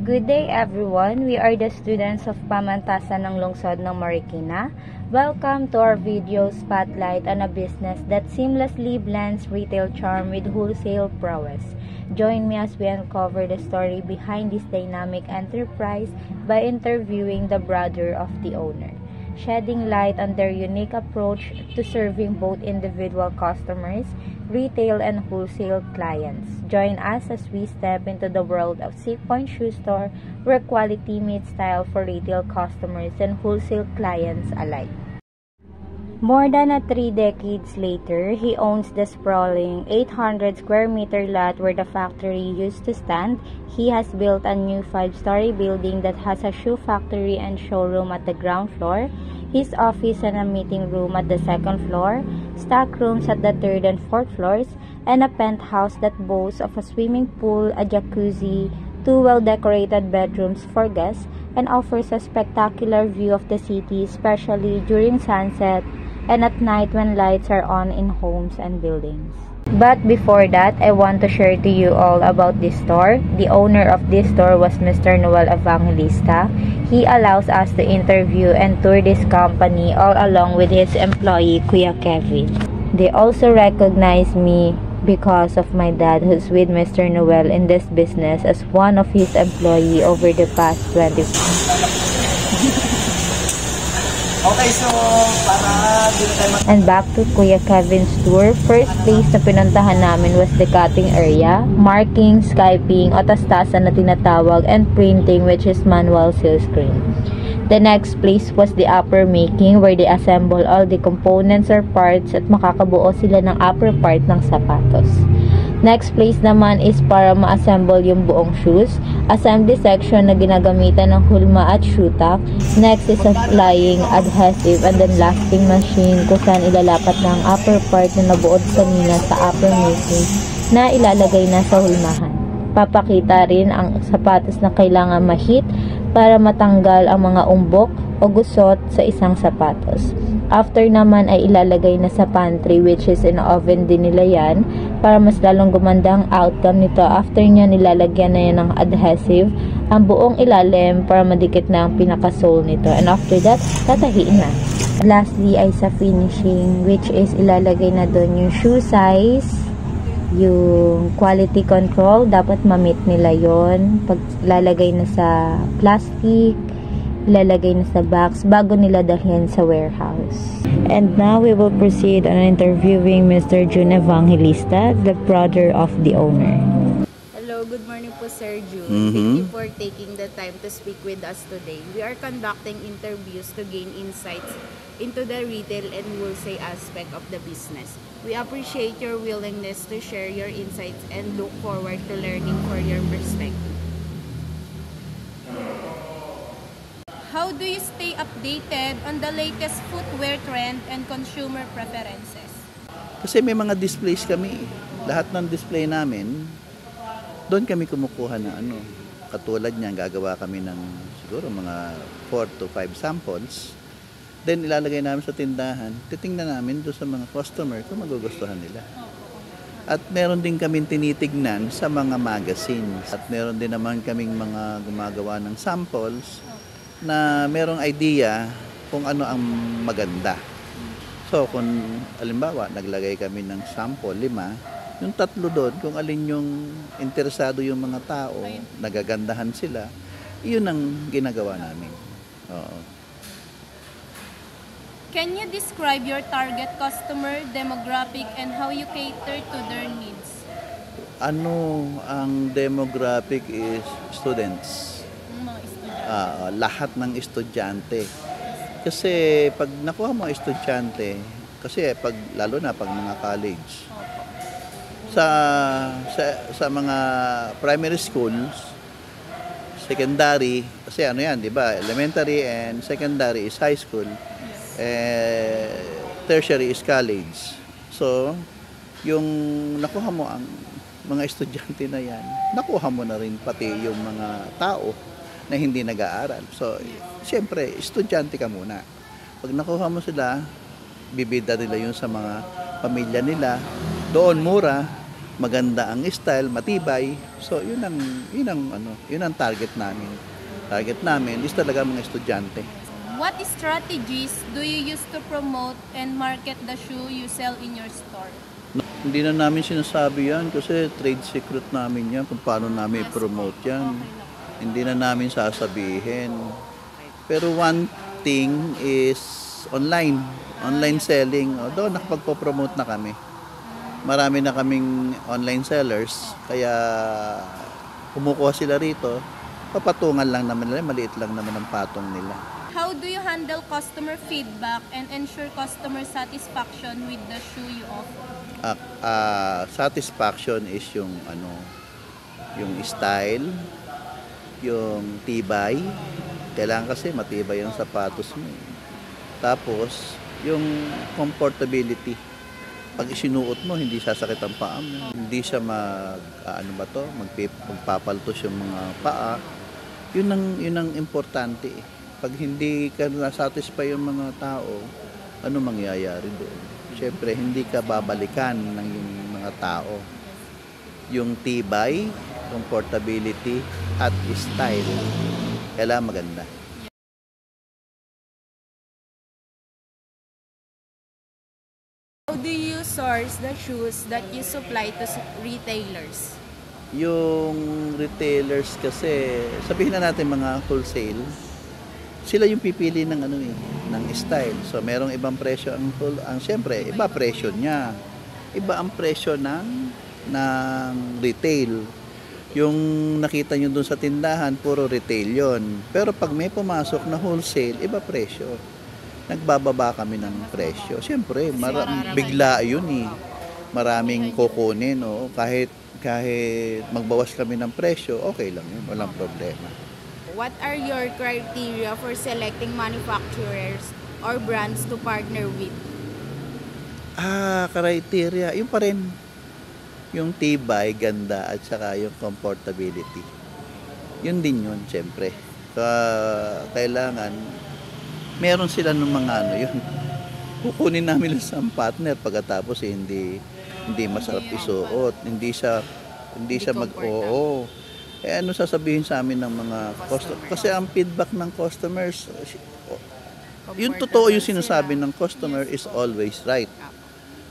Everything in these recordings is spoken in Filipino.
Good day everyone, we are the students of Pamantasan ng Lungsod ng Marikina. Welcome to our video spotlight on a business that seamlessly blends retail charm with wholesale prowess. Join me as we uncover the story behind this dynamic enterprise by interviewing the brother of the owner, shedding light on their unique approach to serving both individual customers, retail and wholesale clients. Join us as we step into the world of Sig Point Shoe Store, where quality meets style for retail customers and wholesale clients alike. More than 3 decades later, he owns the sprawling 800 square meter lot where the factory used to stand. He has built a new 5-story building that has a shoe factory and showroom at the ground floor, his office and a meeting room at the second floor, stock rooms at the third and fourth floors, and a penthouse that boasts of a swimming pool, a jacuzzi, 2 well-decorated bedrooms for guests, and offers a spectacular view of the city, especially during sunset and at night when lights are on in homes and buildings. But before that, I want to share to you all about this store. The owner of this store was Mr. Noel Evangelista. He allows us to interview and tour this company all along with his employee, Kuya Kevin. They also recognize me because of my dad, who's with Mr. Noel in this business as one of his employee over the past 20 Okay, so para dito tayo And back to Kuya Kevin's tour. First place na pinuntahan namin was the cutting area, marking, skyping, o tastasan na tinatawag, and printing, which is manual silkscreen. The next place was the upper making, where they assemble all the components or parts at makakabuo sila ng upper part ng sapatos. Next place naman is para ma-assemble yung buong shoes, assembly section na ginagamitan ng hulma at shoe tack. Next is applying adhesive and then lasting machine kung saan ilalapat ng upper part na nabuod kanina sa upper making na ilalagay na sa hulmahan. Papakita rin ang sapatos na kailangan ma-heat para matanggal ang mga umbok o gusot sa isang sapatos. After naman ay ilalagay na sa pantry, which is in oven din nila yan para mas lalong gumanda ang outcome nito. After nyo nilalagyan na yan ng adhesive ang buong ilalim para madikit na ang pinaka-sole nito. And after that, tatahiin na. Lastly ay sa finishing, which is ilalagay na doon yung shoe size, yung quality control, dapat ma-meet nila yon. Pag lalagay na sa plastic, ilalagay na sa box bago nila dalhin sa warehouse. And now we will proceed on interviewing Mr. June Evangelista, the brother of the owner. Hello, good morning po Sir June. Thank you for taking the time to speak with us today. We are conducting interviews to gain insights into the retail and wholesale aspect of the business. We appreciate your willingness to share your insights and look forward to learning for your perspective. How do you stay updated on the latest footwear trend and consumer preferences? kasi may mga displays kami. Lahat ng display namin, doon kami kumukuha na ano. Katulad niyan, gagawa kami ng siguro mga 4 to 5 samples. Then ilalagay namin sa tindahan. Titingnan namin doon sa mga customer kung magugustuhan nila. At meron din kaming tinitignan sa mga magazines. At meron din naman kaming mga gumagawa ng samples na merong idea kung ano ang maganda. So kung halimbawa naglagay kami ng sample 5, yung 3 doon kung alin yung interesado yung mga tao, nagagandahan sila, iyon ang ginagawa namin. Oo. Can you describe your target customer demographic and how you cater to their needs? Ano ang demographic is students. Mga estudyante. Lahat ng estudyante. Kasi pag nakuha mo estudyante, kasi pag lalo na pag mga college, sa mga primary schools, secondary, kasi ano yan, di ba? Elementary and secondary is high school. Tertiary is college. So, yung nakuha mo ang mga estudyante na yan, nakuha mo na rin pati yung mga tao na hindi nag-aaral. So, siyempre, estudyante ka muna. Pag nakuha mo sila, bibida nila yun sa mga pamilya nila. Doon mura, maganda ang style, matibay. So yun ang target namin. Target namin is talaga mga estudyante. What strategies do you use to promote and market the shoe you sell in your store? Hindi na namin sinasabi yan kasi trade secret namin yan kung paano namin i-promote yan. Hindi na namin sasabihin. Pero one thing is online selling. Although nakapagpo-promote na kami. Marami na kaming online sellers kaya kumukuha sila rito. Papatungan lang naman nila, maliit lang naman ang patong nila. How do you handle customer feedback and ensure customer satisfaction with the shoe you offer? Satisfaction is yung style, yung tibay. Kailangan kasi matibay yung sapatos mo. Tapos yung comfortability. Pag isinuot mo, hindi sasakit ang paa mo. Hindi siya magpapaltos yung mga paa. Yun ang importante. Pag hindi ka na-satisfy yung mga tao, ano mangyayari doon? Siyempre, hindi ka babalikan ng yung mga tao. Yung tibay, comfortability, at style, kailangan maganda. How do you source the shoes that you supply to retailers? Yung retailers kasi, sabihin na natin mga wholesale, sila yung pipili ng ng style. So merong ibang presyo ang siyempre, iba presyo niya. Iba ang presyo ng retail. Yung nakita nyo dun sa tindahan, puro retail yon. Pero pag may pumasok na wholesale, iba presyo. Nagbababa kami ng presyo. Siyempre, bigla yun eh. Maraming kukunin, no? Kahit magbawas kami ng presyo, okay lang yun. Walang problema. What are your criteria for selecting manufacturers or brands to partner with? Criteria, yun pa rin. Yung tibay, ganda, at saka yung comfortability. Yun din yun, siyempre. Kailangan, meron sila ng mga yun. Kukunin namin sa partner pagkatapos hindi masarap isuot. Hindi siya mag-oo. Ano sasabihin sa amin ng mga customer? Kasi ang feedback ng customers, yung totoo yung sinasabi ng customer is always right.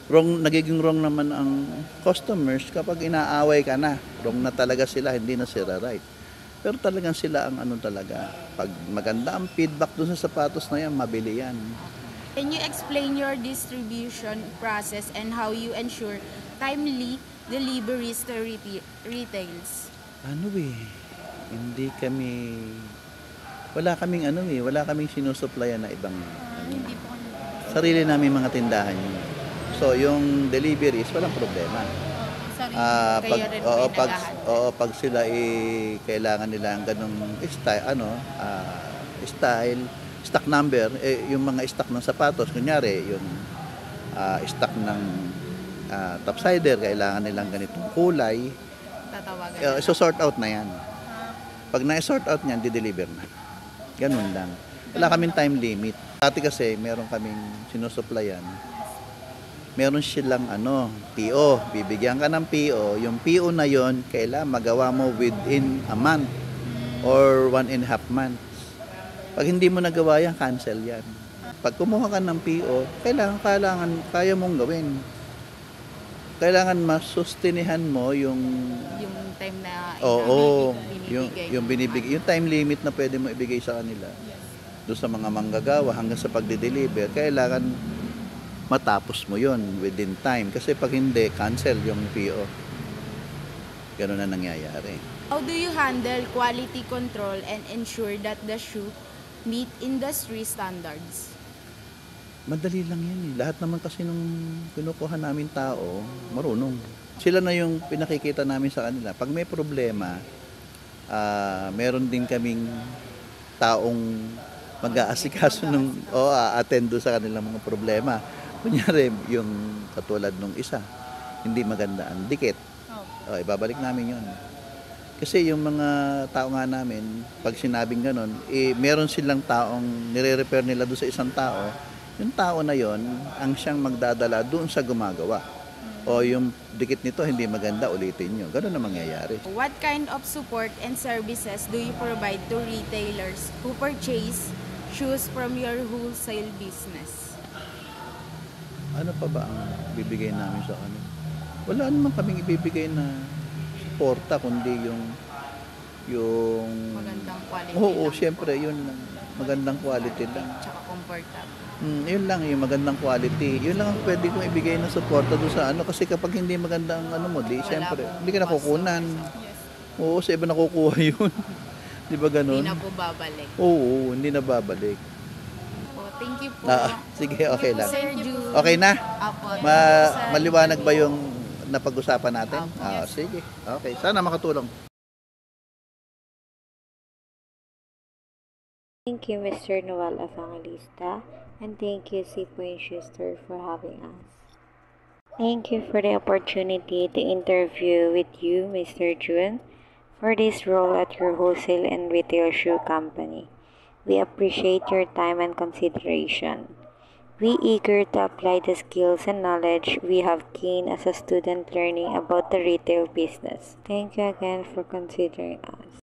Nagiging wrong naman ang customers kapag inaaway ka na. Wrong na talaga sila, hindi na sila right. Pero talagang sila ang talaga. Pag maganda ang feedback dun sa sapatos na yan, mabili yan. Can you explain your distribution process and how you ensure timely deliveries to retails? Wala kaming sinusuplayan na ibang Hindi po kami. sarili namin mga tindahan yun. So yung deliveries walang problema. Pag sila kailangan nila ang ganung style, stock number, yung mga stock ng sapatos, kunyari yung stock ng topsider, kailangan nilang ganitong kulay. Tatawagan. So-sort out na yan. Pag na-sort out niyan, di-deliver na. Ganun lang. Wala kaming time limit. Dati kasi, meron kaming sinusuplayan. Meron silang PO. Bibigyan ka ng PO. Yung PO na yon kailangan magawa mo within a month or 1.5 months. Pag hindi mo nagawa yan, cancel yan. Pag kumuha ka ng PO, kaya mong gawin. Kailangan masustinihan mo yung time na binibigay. Yung time limit na pwede mo ibigay sa kanila. Doon sa mga manggagawa hanggang sa pagde-deliver, kailangan matapos mo yon within time. Kasi pag hindi, cancel yung PO. Ganun na nangyayari. How do you handle quality control and ensure that the shoe meet industry standards? Madali lang yan eh. Lahat naman kasi nung kinukuha namin tao, marunong. Sila na yung pinakikita namin sa kanila. Pag may problema, meron din kaming taong mag-aasikaso attendo sa kanilang mga problema. Kunyari, yung katulad nung isa, hindi maganda ang dikit. Ibabalik namin yun. Kasi yung mga tao nga namin, pag sinabing ganon, meron silang taong nire-repair nila doon sa isang tao. Yung tao na yon ang siyang magdadala doon sa gumagawa. O yung dikit nito hindi maganda, ulitin nyo. Ganun na mangyayari. What kind of support and services do you provide to retailers who purchase shoes from your wholesale business? Ano pa ba ang bibigay namin sa kanila? Wala naman kaming ibibigay na suporta, kundi yung Magandang quality Oo, lang syempre, yun lang. Magandang quality lang. Tsaka comfortable. Yun lang, yung magandang quality. Yun lang ang pwede kong ibigay na suporta doon sa ano. Kasi kapag hindi magandang ano mo, di, syempre, hindi ka nakukunan. Oo, sa iba nakukuha yun. Di ba ganun? Hindi na po babalik. Oo, hindi na babalik. Thank you po. Sige, okay lang. Sir June. Okay na? Apo. Maliwanag ba yung napag-usapan natin? Opo. Sige. Okay, sana makatulong. Thank you, Mr. Noel Evangelista, and thank you, Seapoint Schuster, for having us. Thank you for the opportunity to interview with you, Mr. June, for this role at your wholesale and retail shoe company. We appreciate your time and consideration. We eager to apply the skills and knowledge we have gained as a student learning about the retail business. Thank you again for considering us.